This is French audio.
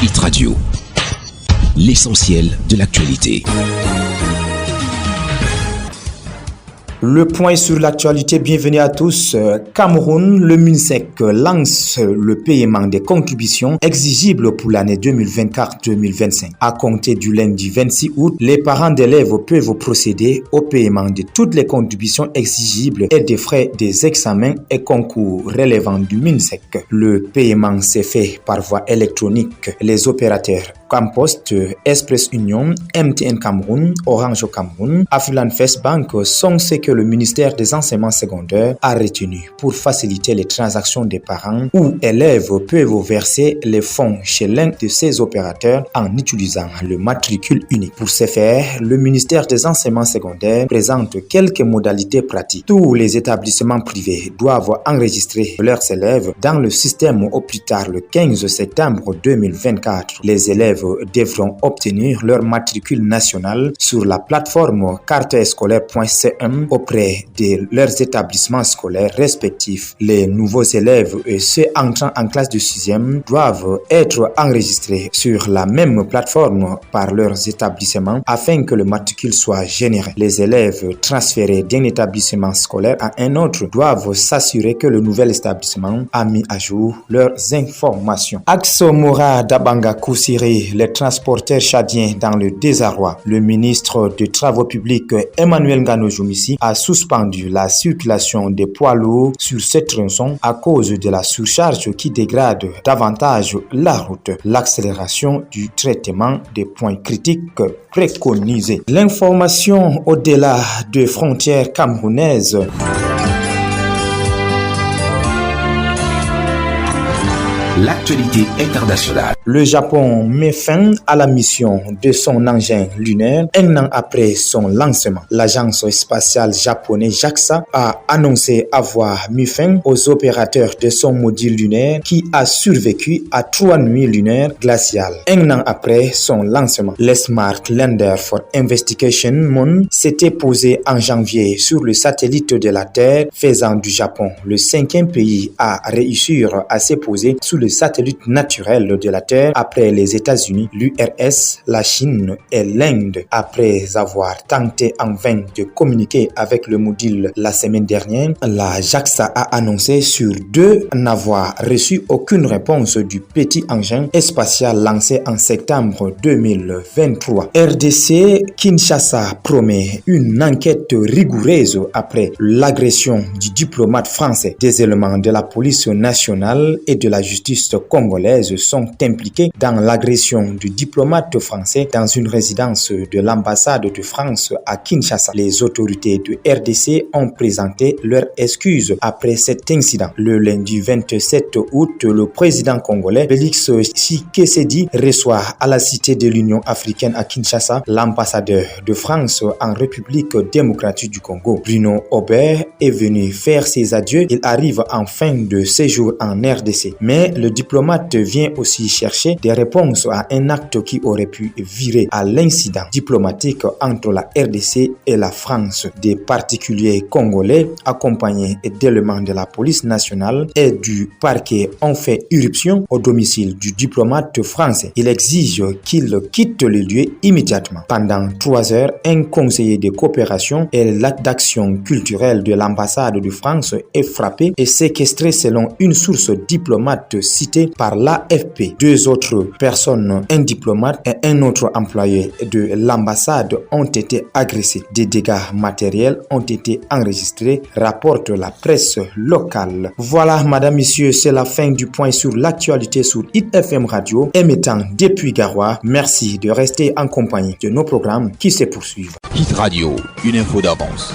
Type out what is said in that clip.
Hit Radio, l'essentiel de l'actualité. Le point sur l'actualité, bienvenue à tous. Cameroun, le MINSEC lance le paiement des contributions exigibles pour l'année 2024-2025. À compter du lundi 26 août, les parents d'élèves peuvent procéder au paiement de toutes les contributions exigibles et des frais des examens et concours relevant du MINSEC. Le paiement s'est fait par voie électronique. Les opérateurs Campost, Express Union, MTN Cameroun, Orange Cameroun, Afriland First Bank sont ceux que le ministère des enseignements secondaires a retenu pour faciliter les transactions des parents ou élèves peuvent verser les fonds chez l'un de ces opérateurs en utilisant le matricule unique. Pour ce faire, le ministère des enseignements secondaires présente quelques modalités pratiques. Tous les établissements privés doivent enregistrer leurs élèves dans le système au plus tard le 15 septembre 2024. Les élèves devront obtenir leur matricule national sur la plateforme cartescolaire.cm auprès de leurs établissements scolaires respectifs. Les nouveaux élèves et ceux entrant en classe de 6e doivent être enregistrés sur la même plateforme par leurs établissements afin que le matricule soit généré. Les élèves transférés d'un établissement scolaire à un autre doivent s'assurer que le nouvel établissement a mis à jour leurs informations. Axe Mora d'Abanga Koussiri, les transporteurs tchadiens dans le désarroi. Le ministre des Travaux publics Emmanuel Ngano Joumissi a suspendu la circulation des poids lourds sur cette tronçon à cause de la surcharge qui dégrade davantage la route. L'accélération du traitement des points critiques préconisés. L'information au-delà des frontières camerounaises. L'actualité internationale. Le Japon met fin à la mission de son engin lunaire un an après son lancement. L'agence spatiale japonaise JAXA a annoncé avoir mis fin aux opérateurs de son module lunaire qui a survécu à 3 nuits lunaires glaciales. Un an après son lancement, le Smart Lander for Investigation Moon s'était posé en janvier sur le satellite de la Terre, faisant du Japon le 5e pays à réussir à se poser sur le satellite naturel de la Terre après les États-Unis, l'URSS, la Chine et l'Inde. Après avoir tenté en vain de communiquer avec le module la semaine dernière, la JAXA a annoncé sur 2 n'avoir reçu aucune réponse du petit engin spatial lancé en septembre 2023. RDC, Kinshasa promet une enquête rigoureuse après l'agression du diplomate français. Des éléments de la police nationale et de la justice congolaises sont impliquées dans l'agression du diplomate français dans une résidence de l'ambassade de France à Kinshasa. Les autorités de RDC ont présenté leurs excuses après cet incident. Le lundi 27 août, le président congolais Félix Tshisekedi reçoit à la Cité de l'Union africaine à Kinshasa l'ambassadeur de France en République démocratique du Congo. Bruno Aubert est venu faire ses adieux. Il arrive en fin de séjour en RDC. Mais le diplomate vient aussi chercher des réponses à un acte qui aurait pu virer à l'incident diplomatique entre la RDC et la France. Des particuliers congolais accompagnés d'éléments de la police nationale et du parquet ont fait irruption au domicile du diplomate français. Il exige qu'il quitte le lieu immédiatement. Pendant 3 heures, un conseiller de coopération et l'acte d'action culturelle de l'ambassade de France est frappé et séquestré selon une source diplomate citée par l'AFP. 2 autres personnes, un diplomate et un autre employé de l'ambassade, ont été agressés. Des dégâts matériels ont été enregistrés, rapporte la presse locale. Voilà, madame, messieurs, c'est la fin du point sur l'actualité sur Hit FM Radio, émettant depuis Garoua. Merci de rester en compagnie de nos programmes qui se poursuivent. Hit Radio, une info d'avance.